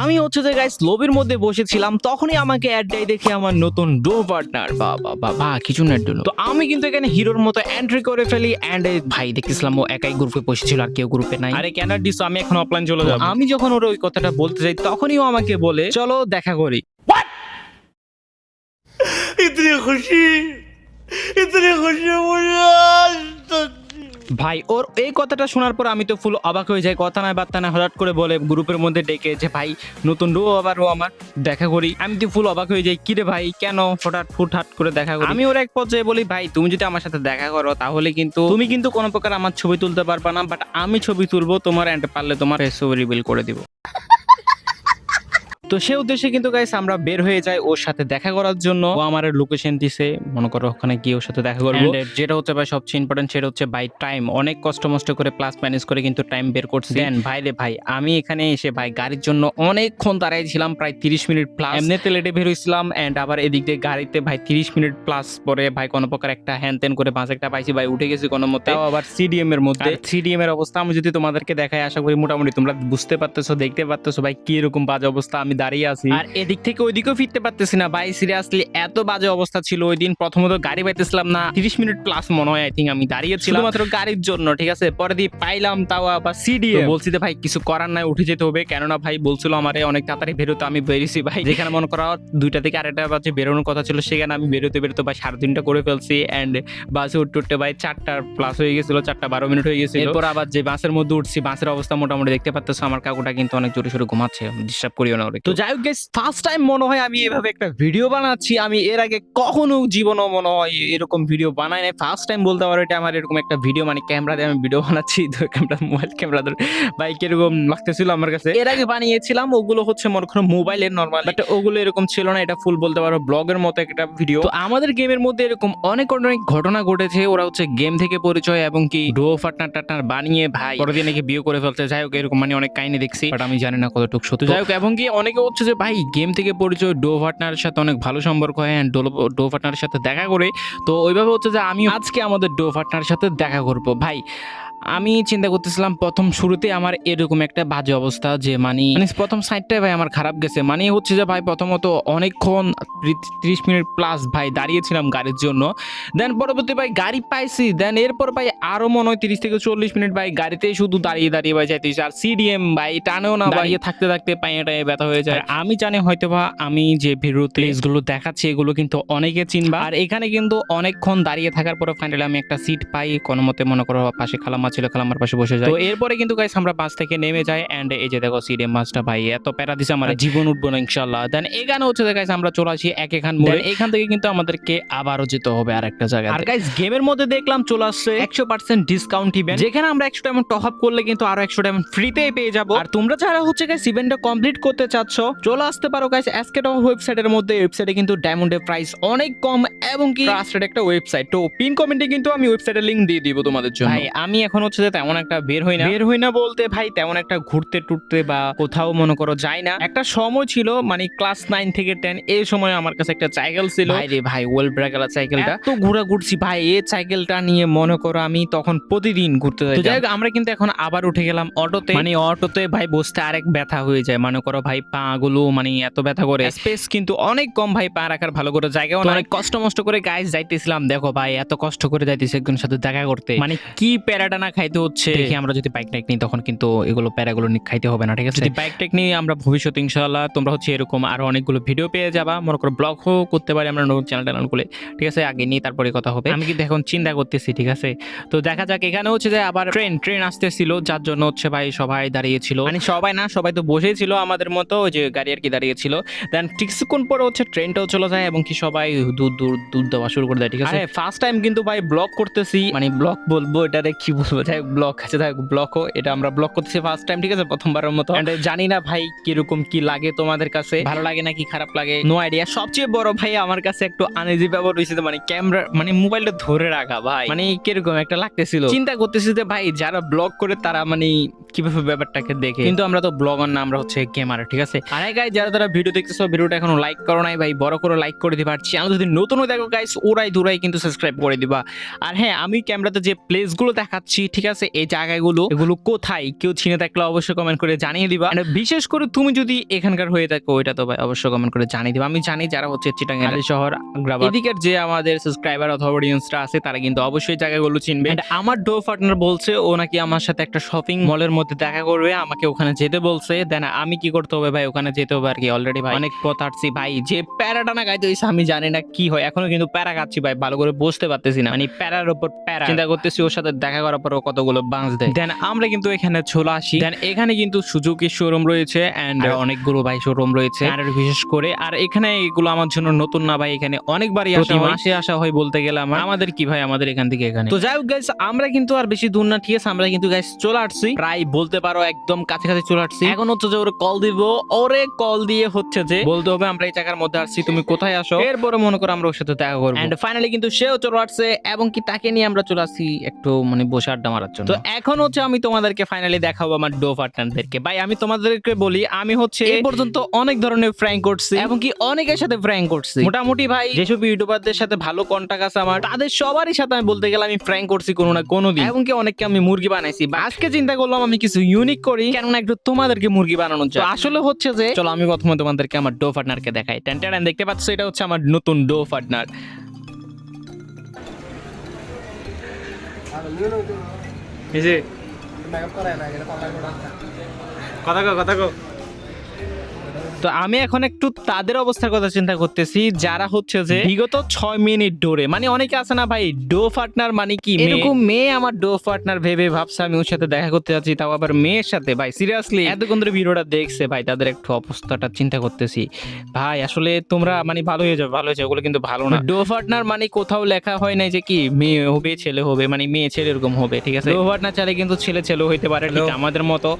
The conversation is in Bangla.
আমি হচ্ছে যে গাইস লবির মধ্যে বসেছিলাম, তখনই আমাকে অ্যাড দেয় দেখি আমার নতুন ডো পার্টনার। বা কিছু নেট জন্য তো আমি কিন্তু এখানে হিরোর মতো এন্ট্রি করে ফেলি এন্ড ভাই দেখতেছিলাম ও একাই গ্রুপে বসেছিল আর কেউ গ্রুপে নাই। আরে কেন দিস, আমি এখন অফলাইন চলে যাব। আমি যখন ওর ওই কথাটা বলতে যাই তখনই ও আমাকে বলে চলো দেখা করি। इतनी खुशी मुझे आज तक। ভাই ওর এই কথাটা শোনার পর আমি তো ফুল অবাক হয়ে যাই। কথা নাই বার্তা না হঠাৎ করে বলে গ্রুপের মধ্যে ডেকে যে ভাই নতুন ডো আবার ও আমার দেখা করি। আমি তো ফুল অবাক হয়ে যাই, কিরে ভাই কেন হঠাৎ হুটহাট করে দেখা করি। আমি ওর এক পর্যায়ে বলি ভাই তুমি যদি আমার সাথে দেখা করো তাহলে কিন্তু তুমি কিন্তু কোনো প্রকার আমার ছবি তুলতে পারবা না, বাট আমি ছবি তুলবো তোমার এন্ড পারলে তোমার ফেস ছবি রিভিল করে দিব। তো সে উদ্দেশ্যে কিন্তু গাইস আমরা বের হয়ে যাই ওর সাথে দেখা করার জন্য। ও আমার লোকেশন দিছে, মনে করো ওখানে গিয়ে ওর সাথে দেখা করবো। যেটা হচ্ছে ভাই সবচেয়ে ইম্পর্টেন্ট সেটা হচ্ছে বাই টাইম। অনেক কষ্ট মষ্ট করে প্লাস ম্যানেজ করে কিন্তু টাইম বের করছি। দেন ভাই রে ভাই আমি এখানে এসে ভাই গাড়ির জন্য অনেকক্ষণ দাঁড়াইছিলাম, প্রায় 30 মিনিট প্লাস। এমনিতে লেটে বের হয়েছিলাম এন্ড আবার এদিক দিয়ে গাড়িতে ভাই 30 মিনিট প্লাস পরে ভাই কোনো প্রকার একটা হ্যান ত্যান করে বাস একটা পাইছি ভাই, উঠে গেছি কোনো মতে। আবার সিডিএম এর মধ্যে। সিডিএম এর অবস্থা আমি যদি তোমাদেরকে দেখাই আশা করি মোটামুটি তোমরা বুঝতে পারতেছো, দেখতে পারতেছো ভাই কি এরকম বাজে অবস্থা। আমি দাঁড়িয়ে আছি আর এদিক থেকে ওইদিকেও ফিরতে পারতেছি না ভাই। সিরিয়াসলি এত বাজে অবস্থা ছিল ওই দিন। প্রথমত গাড়ি পাইতেছিলাম না, 30 মিনিট প্লাস মনে হয় আই থিঙ্ক আমি দাঁড়িয়েছিলাম মাত্র গাড়ির জন্য, ঠিক আছে। পরে দিয়ে পাইলাম তাও আবার সিডিএম। বলছি যে ভাই কিছু করার নাই, উঠে যেতে হবে, কেননা ভাই বলছিল আমারে অনেক তাড়াতাড়ি বেরোতে। আমি বেরিয়েছি ভাই, যেখানে মনে করা 2টা থেকে 2:30 বাজে বেরোনোর কথা ছিল সেখানে আমি বেরোতে ভাই 3:30টা করে ফেলছি। এন্ড বাসে উঠতে ভাই 4টা প্লাস হয়ে গেছিল, 4:12 হয়ে গেছিল। এরপর আবার যে বাসের মধ্যে উঠছি, বাসের অবস্থা মোটামুটি দেখতে পাচ্ছ। আমার কাকুটা কিন্তু অনেক জোরে সোরে ঘুমাচ্ছে, ডিস্টার্ব করিও না ওরে। তো যাই হোক গাইস, ফার্স্ট টাইম মনে হয় আমি এভাবে একটা ভিডিও বানাচ্ছি। আমি এর আগে কখনো জীবনও মনে হয় এরকম ভিডিও বানাই নাই। ফার্স্ট টাইম বলতে পারো এটা আমার এরকম একটা ভিডিও, মানে ক্যামেরা দিয়ে আমি ভিডিও বানাচ্ছি। তো ক্যামেরা, মোবাইল ক্যামেরা ধরে ভাই কিরকম লাগতেছিল আমার কাছে। এর আগে বানিয়েছিলাম ওগুলো হচ্ছে মনে করো মোবাইলের নরমাল, বাট ওগুলো এরকম ছিল না। এটা ফুল বলতে পারো ব্লগের মতো একটা ভিডিও। তো আমাদের গেমের মধ্যে এরকম অনেক অনেক ঘটনা ঘটেছে। ওরা হচ্ছে গেম থেকে পরিচয় এবং কি ডো ফাটনার টাটনার বানিয়ে ভাই পরে দিয়ে নাকি বিয়ে করে ফেলছে। যাই হোক এরকম মানে অনেক কাহিনী দেখছি, বাট আমি জানি না কতটুকু সত্যি। যাই হোক এবং কি অনেকে হচ্ছে যে ভাই গেম থেকে পরিচয়, ডো পার্টনারের সাথে অনেক ভালো সম্পর্ক হয় এন্ড ডো পার্টনারের সাথে দেখা করে। তো ওইভাবে হচ্ছে যে আমি আজকে আমাদের ডো পার্টনারের সাথে দেখা করব। ভাই আমি চিন্তা করতেছিলাম প্রথম শুরুতে আমার এরকম একটা বাজে অবস্থা যে মানে প্রথম সাইডটাই ভাই আমার খারাপ গেছে। মানে হচ্ছে যে ভাই প্রথমত অনেকক্ষণ 30 মিনিট প্লাস ভাই দাঁড়িয়েছিলাম গাড়ির জন্য। দেন পরবর্তী ভাই গাড়ি পাইছি, দেন এরপর ভাই আরো মনে হয় 30 থেকে 40 মিনিট ভাই গাড়িতেই শুধু দাঁড়িয়ে ভাই যাইতেছি। আর সিডিএম ভাই টানেও না, দাঁড়িয়ে থাকতে থাকতে পায়েটায় ব্যথা হয়ে যায়। আমি জানি হয়তো বা আমি যে ভিডিও প্লেসগুলো দেখাচ্ছি এগুলো কিন্তু অনেকে চিনবা। আর এখানে কিন্তু অনেকক্ষণ দাঁড়িয়ে থাকার পরে ফাইনালি আমি একটা সিট পাই কোনো মতে, মনে করো পাশে খালাম্মা ছিল, খালাম্মার পাশে বসে যাই। তো এরপরে কিন্তু গাইস আমরা বাস থেকে নেমে যাই এন্ড এই যে দেখো সিডিএম মাছটা ভাই এত প্যারা দিছে আমার, জীবন উঠবো না ইনশাআল্লাহ। দেন এখানে হচ্ছে গাইস আমরা চলে আসি এখান মোড়ে। এখান থেকে কিন্তু আমাদেরকে আবারও যেতে হবে আরেকটা জায়গায়। আর গাইস গেমের মধ্যে দেখলাম চলে আসছে 100% ডিসকাউন্ট ইভেন্ট, যেখানে আমরা 100 ডায়মন্ড টপ আপ করলে কিন্তু আরো 100 ডায়মন্ড ফ্রিতে পেয়ে যাব। আর তোমরা যারা হচ্ছে গাইস ইভেন্টটা কমপ্লিট করতে চাচ্ছ চলে আসতে পারো গাইস এসকে টপ ওয়েবসাইটের মধ্যে। ওয়েবসাইটে কিন্তু ডায়মন্ডের প্রাইস অনেক কম এবং কি ট্রাস্টেড একটা ওয়েবসাইট। তো পিন কমেন্টে কিন্তু আমি ওয়েবসাইটের লিংক দিয়ে দিব তোমাদের জন্য। ভাই আমি এখন হচ্ছে যে তেমন একটা বের হই না বলতে ভাই তেমন একটা ঘুরতে টুরতে বা কোথাও মনে করো যাই না। একটা সময় ছিল মানে ক্লাস 9 থেকে 10 এই সময় আমার কাছে একটা সাইকেল ছিল ভাই রে ভাই, ওয়েল ব্রেকালা সাইকেলটা। তো ঘুরা ঘুরছি ভাই এই সাইকেলটা নিয়ে, মনে করো আমি তখন প্রতিদিন ঘুরতে যাই। যাই হোক আমরা কিন্তু এখন আবার উঠে গেলাম অটোতে। মানে অটোতে ভাই বসতে আরেক ব্যথা হয়ে যায়, মনে করো ভাই পা গুলো মানে এত ব্যথা করে। স্পেস কিন্তু অনেক কম ভাই, পা রাখার ভালো করে জায়গাও না। অনেক কষ্ট মষ্ট করে গাইস যাইতেছিলাম। দেখো ভাই এত কষ্ট করে যাইতেছি একজনের সাথে দেখা করতে, মানে কি প্যারাটা না খাইতে হচ্ছে। দেখি আমরা যদি বাইক টাইক নিই তখন কিন্তু এগুলো প্যারাগুলো খাইতে হবে না, ঠিক আছে। যদি বাইক টাইক নিয়ে আমরা ভবিষ্যতে ইনশাআল্লাহ তোমরা হচ্ছে এরকম আরো অনেকগুলো ভিডিও পেয়ে যাবা। মনে করো ব্লগও করতে পারি আমরা নতুন চ্যানেল খুলে, ঠিক আছে। আগে নিয়ে তারপরে কথা হবে। আমি কিন্তু এখন চিন্তা করতেছি, ঠিক আছে। তো দেখা যাক। এখানে হচ্ছে যে আবার ট্রেন আসতেছিল, যার জন্য হচ্ছে ভাই সবাই দাঁড়িয়েছিল, মানে সবাই না সবাই তো বসেই ছিল আমাদের মতো, ওই যে গাড়ি আর কি দাঁড়িয়েছিল। দেন কিছুক্ষণ পরে হচ্ছে ট্রেনটাও চলে যায় এবং কি সবাই দুধ দেওয়া শুরু করে দেয়, ঠিক আছে। ফার্স্ট টাইম কিন্তু ভাই ব্লগ করতেছি, মানে ব্লগ বলবো এটারে কি বলবো, যাই ব্লগ আছে, যাই ব্লগও এটা আমরা ব্লগ করতেছি ফার্স্ট টাইম, ঠিক আছে, প্রথমবারের মতো। জানি না ভাই কিরকম কি লাগে তোমাদের কাছে, ভালো লাগে নাকি খারাপ লাগে নো আইডিয়া। সবচেয়ে বড় ভাই আমার কাছে একটু আনইজি ব্যাপার হয়েছে, মানে ক্যামেরা মানে মোবাইলটা ধরে রাখা ভাই, মানে কিরকম একটা লাগতেছিল। চিন্তা করতেছি যে ভাই যারা ব্লগ করে তারা মানে কিভাবে ব্যাপারটাকে দেখে, কিন্তু আমরা তো ব্লগার না, আমরা হচ্ছে গেমার, ঠিক আছে। আর গাইস যারা ভিডিও দেখতেছো ভিডিওটা এখনো লাইক করো নাই ভাই, বড় করে লাইক করে দিবা। আর চ্যানেল যদি নতুন দেখো গাইস ওরাই দুরাই কিন্তু সাবস্ক্রাইব করে দিবা। আর হ্যাঁ আমি ক্যামেরাতে যে প্লেসগুলো দেখাচ্ছি ঠিক আছে। এই জায়গাগুলো এগুলো কোথায় কেউ চিনে থাকলে অবশ্যই কমেন্ট করে জানিয়ে দিবা। আর বিশেষ করে তুমি যদি এখানকার হয়ে থাকো ওইটা তো ভাই অবশ্যই কমেন্ট করে জানিয়ে দিবা। আমি জানি যারা হচ্ছে চিটাগাং শহর আগ্রাবাদ এদিকের যে আমাদের সাবস্ক্রাইবার অথবা অডিয়েন্সরা আছে তারা কিন্তু অবশ্যই জায়গাগুলো চিনবে। And আমার ডো পার্টনার বলছে ও নাকি আমার সাথে একটা শপিং মলের মধ্যে দেখা করবে, আমাকে ওখানে যেতে বলছে। দেন আমি কি করতে হবে ভাই, ওখানে যেতে হবে আর কি। অলরেডি ভাই অনেক পথ হাঁটছি ভাই, যে প্যারাটা না গাইতে হইছে আমি জানি না কি হয়, এখনো কিন্তু প্যারা খাচ্ছি ভাই, ভালো করে বুঝতে পারতেছি না, মানে প্যারার উপর প্যারা। চিন্তা করতেছি ওর সাথে দেখা করার পর ও কতগুলো বাঁশ দেয়। দেন আমরা কিন্তু এখানে চলে আসি। দেন এখানে কিন্তু সুজুকি শোরুম রয়েছে এন্ড অনেকগুলো ভাই শোরুম রয়েছে আর বিশেষ করে। আর এখানে এগুলো আমার জন্য নতুন না ভাই, এখানে অনেকবারই আসা হয়, মাসে আসা হয় বলতে গেলে। আমাদের কি ভাই, আমাদের এখান থেকে এখানে। তো যাই হোক গাইস, আমরা কিন্তু আর বেশি দূর না, ঠিক আছে। আমরা কিন্তু গাইস চলে আসছি, প্রায় বলতে পারো একদম কাছাকাছি চলে আসছি। এখন হচ্ছে যে ওরে কল দিব, ওরে কল দিয়ে হচ্ছে যে বলতে হবে আমরা এই জায়গার মধ্যে আসছি, তুমি কোথায় আসো। এরপরে মনে করো আমরা ওর সাথে দেখা করবো। এন্ড ফাইনালি কিন্তু সেও চলে আসছে এবং কি তাকে নিয়ে আমরা চলে আসছি একটু মানে বসে আড্ডা মারার জন্য। তো এখন হচ্ছে আমি তোমাদেরকে ফাইনালি দেখাবো আমার ডো পার্টনারদেরকে। ভাই আমি তোমাদেরকে বলি, আমি হচ্ছে এই পর্যন্ত অনেক ধরনের প্র্যাঙ্ক করছি এবং কি অনেকের সাথে প্র্যাঙ্ক করছি। মোটামুটি ভাই যেসব ইউটিউবারদের সাথে ভালো কন্টাক্ট আছে আমার, তাদের সবারই সাথে আমি বলতে গেলে আমি প্র্যাঙ্ক করছি কোনো না কোনো দিন। এবং কি অনেককে আমি মুরগি বানাইছি। আজকে চিন্তা করলাম আমি কিছু ইউনিক করি, কেননা একটু তোমাদেরকে মুরগি বানানো যায়। আসলে হচ্ছে যে চলো আমি প্রথমে তোমাদেরকে আমার ডো পার্টনারকে দেখাই। টেন দেখতে পাচ্ছ, এটা হচ্ছে আমার নতুন ডো পার্টনার। কথা কো। তো আমি এখন একটু তাদের অবস্থার কথা চিন্তা করতেছি যারা হচ্ছে যে বিগত 6 মিনিট ডোরে, মানে অনেকে আছে না ভাই ডো পার্টনার মানে কি এরকম মেয়ে আমার ডো পার্টনার ভেবে ভাবছে আমি ওর সাথে দেখা করতে যাচ্ছি, তাও আবার মেয়ের সাথে। ভাই সিরিয়াসলি এতক্ষণ ধরে ভিডিওটা দেখছে ভাই, তাদের একটু অবস্থাটা চিন্তা করতেছি ভাই। আসলে তোমরা মানে ভালো হয়ে যাবে, ভালো হয়ে যাবে, ওগুলো কিন্তু ভালো না। ডো পার্টনার মানে কোথাও লেখা হয় নাই যে কি মেয়ে হবে ছেলে হবে, মানে মেয়ে ছেলে এরকম হবে, ঠিক আছে। ডো পার্টনার চাইলে কিন্তু ছেলে ছেলে হইতে পারে, ঠিক আমাদের মতো।